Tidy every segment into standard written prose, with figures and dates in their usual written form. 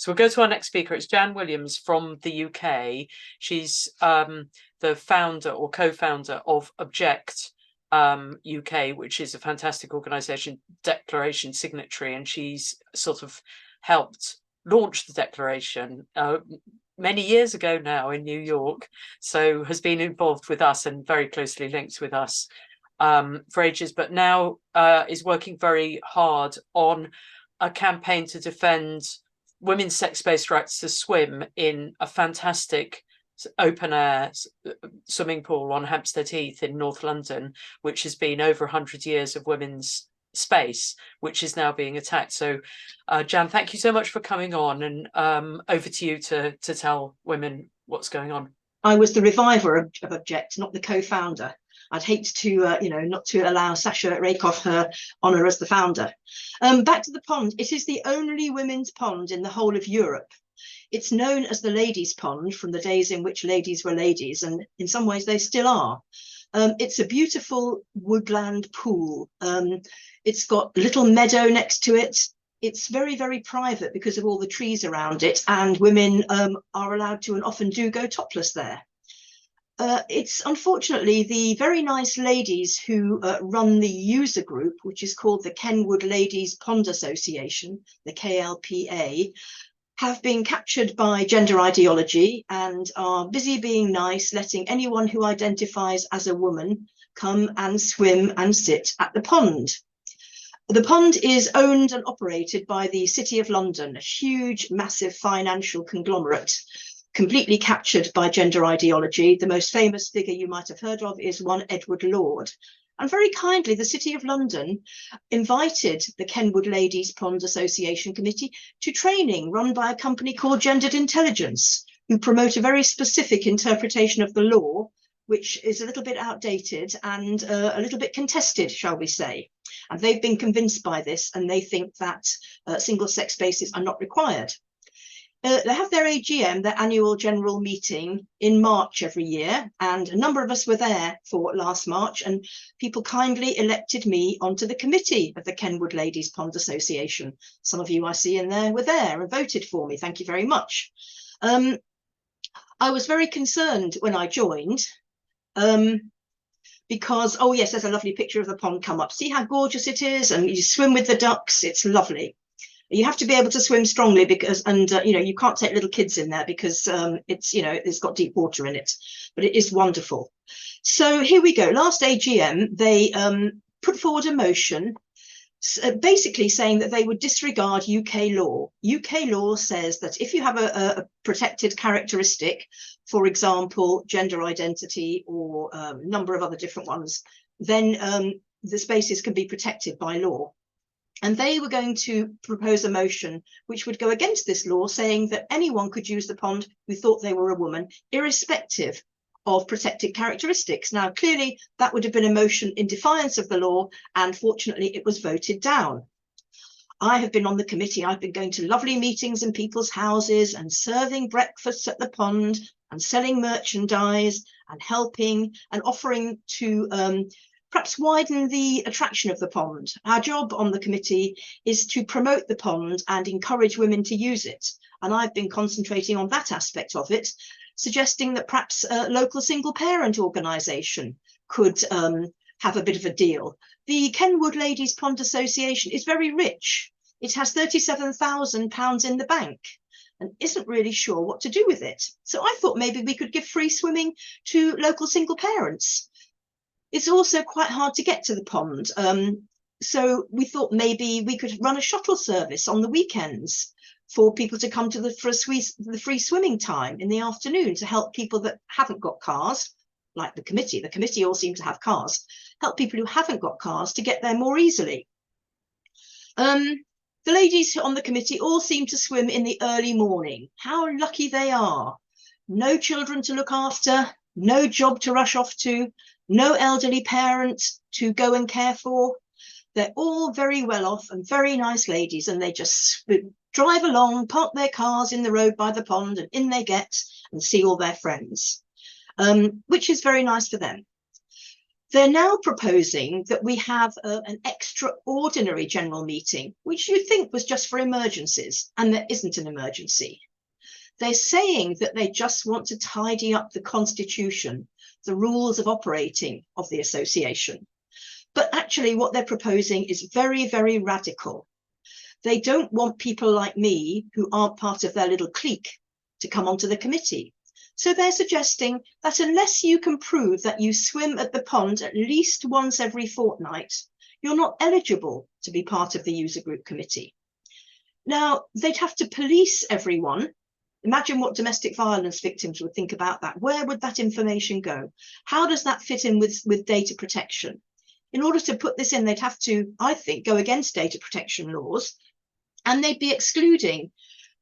So we'll go to our next speaker. It's Jan Williams from the UK. She's the founder or co-founder of Object UK, which is a fantastic organisation, declaration signatory, and she's sort of helped launch the declaration many years ago now in New York, so has been involved with us and very closely linked with us for ages, but now is working very hard on a campaign to defend women's sex-based rights to swim in a fantastic open-air swimming pool on Hampstead Heath in North London, which has been over 100 years of women's space, which is now being attacked. So, Jan, thank you so much for coming on, and over to you to tell women what's going on. I was the reviver of Object, not the co-founder. I'd hate to, not to allow Sasha Rakoff her honour as the founder. Back to the pond. It is the only women's pond in the whole of Europe. It's known as the ladies' pond from the days in which ladies were ladies, and in some ways they still are. It's a beautiful woodland pool. It's got a little meadow next to it. It's very, very private because of all the trees around it, and women are allowed to and often do go topless there. It's unfortunately the very nice ladies who run the user group, which is called the Kenwood Ladies Pond Association, the KLPA, have been captured by gender ideology and are busy being nice, letting anyone who identifies as a woman come and swim and sit at the pond. The pond is owned and operated by the City of London, a huge, massive financial conglomerate, completely captured by gender ideology. The most famous figure you might have heard of is one Edward Lord. And very kindly, the City of London invited the Kenwood Ladies Pond Association Committee to training run by a company called Gendered Intelligence, who promote a very specific interpretation of the law, which is a little bit outdated and a little bit contested, shall we say. And they've been convinced by this, and they think that single-sex spaces are not required. They have their AGM, their annual general meeting, in March every year, and a number of us were there for last March, and people kindly elected me onto the committee of the Kenwood Ladies Pond Association. Some of you I see in there were there and voted for me. Thank you very much. I was very concerned when I joined because, oh yes, there's a lovely picture of the pond come up. See how gorgeous it is, and you swim with the ducks. It's lovely. You have to be able to swim strongly because, and you can't take little kids in there because it's got deep water in it, but it is wonderful. So here we go. Last AGM, they put forward a motion basically saying that they would disregard UK law. UK law says that if you have a protected characteristic, for example, gender identity or a number of other different ones, then the spaces can be protected by law. And they were going to propose a motion which would go against this law, saying that anyone could use the pond who thought they were a woman, irrespective of protected characteristics. Now, clearly, that would have been a motion in defiance of the law, and fortunately, it was voted down. I have been on the committee. I've been going to lovely meetings in people's houses and serving breakfasts at the pond and selling merchandise and helping and offering to perhaps widen the attraction of the pond. Our job on the committee is to promote the pond and encourage women to use it. And I've been concentrating on that aspect of it, suggesting that perhaps a local single parent organisation could have a bit of a deal. The Kenwood Ladies Pond Association is very rich. It has £37,000 in the bank and isn't really sure what to do with it. So I thought maybe we could give free swimming to local single parents. It's also quite hard to get to the pond. So we thought maybe we could run a shuttle service on the weekends for people to come to the free swimming time in the afternoon to help people that haven't got cars, like the committee. The committee all seem to have cars, help people who haven't got cars to get there more easily. The ladies on the committee all seem to swim in the early morning. How lucky they are. No children to look after, no job to rush off to, no elderly parents to go and care for. They're all very well off and very nice ladies, and they just drive along, park their cars in the road by the pond, and in they get and see all their friends, which is very nice for them. They're now proposing that we have an extraordinary general meeting, which you think was just for emergencies, and there isn't an emergency. They're saying that they just want to tidy up the constitution, the rules of operating of the association. But actually what they're proposing is very, very radical. They don't want people like me who aren't part of their little clique to come onto the committee. So they're suggesting that unless you can prove that you swim at the pond at least once every fortnight, you're not eligible to be part of the user group committee. Now, they'd have to police everyone. Imagine what domestic violence victims would think about that. Where would that information go? How does that fit in with data protection? In order to put this in, they'd have to, I think, go against data protection laws, and they'd be excluding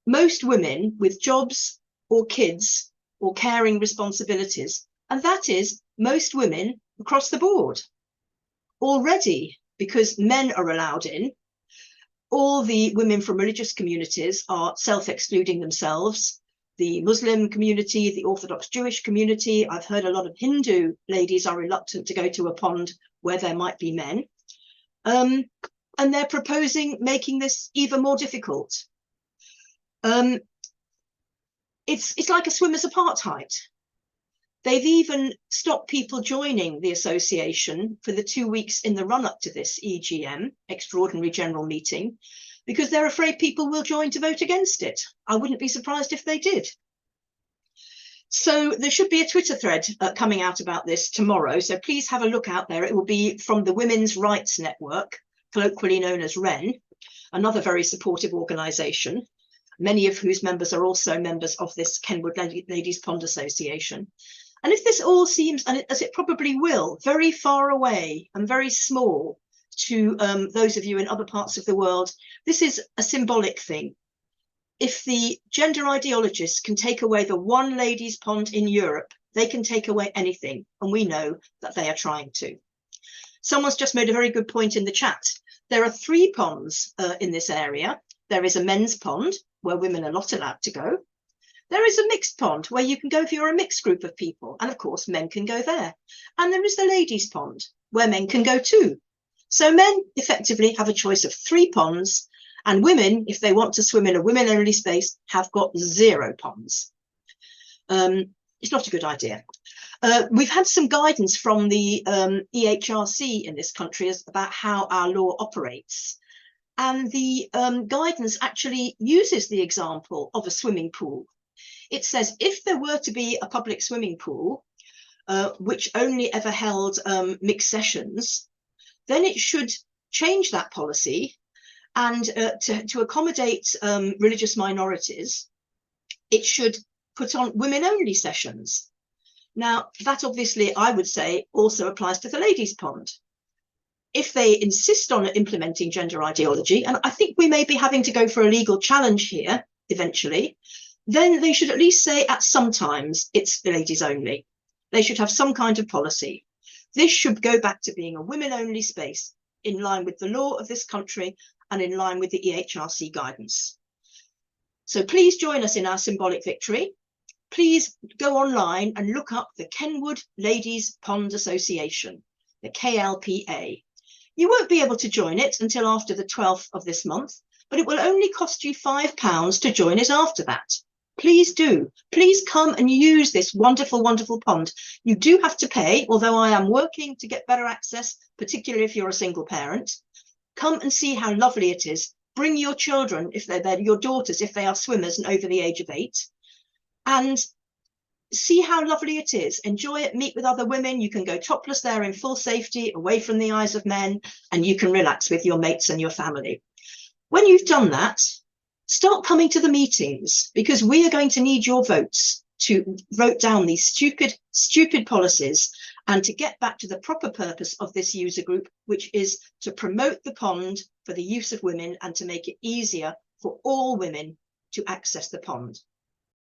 most women with jobs or kids or caring responsibilities. And that is most women across the board. Already, because men are allowed in, all the women from religious communities are self-excluding themselves. The Muslim community, the Orthodox Jewish community, I've heard a lot of Hindu ladies are reluctant to go to a pond where there might be men. And they're proposing making this even more difficult. It's like a swimmer's apartheid. They've even stopped people joining the association for the 2 weeks in the run-up to this EGM, Extraordinary General Meeting, because they're afraid people will join to vote against it. I wouldn't be surprised if they did. So there should be a Twitter thread coming out about this tomorrow, so please have a look out there. It will be from the Women's Rights Network, colloquially known as REN, another very supportive organisation, many of whose members are also members of this Kenwood Ladies Pond Association. And if this all seems, and as it probably will, very far away and very small to those of you in other parts of the world, this is a symbolic thing. If the gender ideologists can take away the one ladies' pond in Europe, they can take away anything. And we know that they are trying to. Someone's just made a very good point in the chat. There are 3 ponds in this area. There is a men's pond where women are not allowed to go. There is a mixed pond where you can go if you're a mixed group of people. And of course, men can go there. And there is the ladies' pond where men can go too. So men effectively have a choice of 3 ponds, and women, if they want to swim in a women-only space, have got 0 ponds. It's not a good idea. We've had some guidance from the EHRC in this country about how our law operates. And the guidance actually uses the example of a swimming pool. It says if there were to be a public swimming pool, which only ever held mixed sessions, then it should change that policy, and to accommodate religious minorities, it should put on women-only sessions. Now, that obviously, I would say, also applies to the ladies' pond. If they insist on implementing gender ideology, and I think we may be having to go for a legal challenge here eventually, then they should at least say at some times it's the ladies only. They should have some kind of policy. This should go back to being a women-only space in line with the law of this country and in line with the EHRC guidance. So please join us in our symbolic victory. Please go online and look up the Kenwood Ladies Pond Association, the KLPA. You won't be able to join it until after the 12th of this month, but it will only cost you £5 to join it after that. Please do. Please come and use this wonderful, wonderful pond. You do have to pay, although I am working to get better access, particularly if you're a single parent. Come and see how lovely it is. Bring your children, if they're your daughters, if they are swimmers and over the age of 8. And see how lovely it is. Enjoy it, meet with other women. You can go topless there in full safety, away from the eyes of men, and you can relax with your mates and your family. When you've done that, start coming to the meetings, because we are going to need your votes to vote down these stupid, stupid policies and to get back to the proper purpose of this user group, which is to promote the pond for the use of women and to make it easier for all women to access the pond.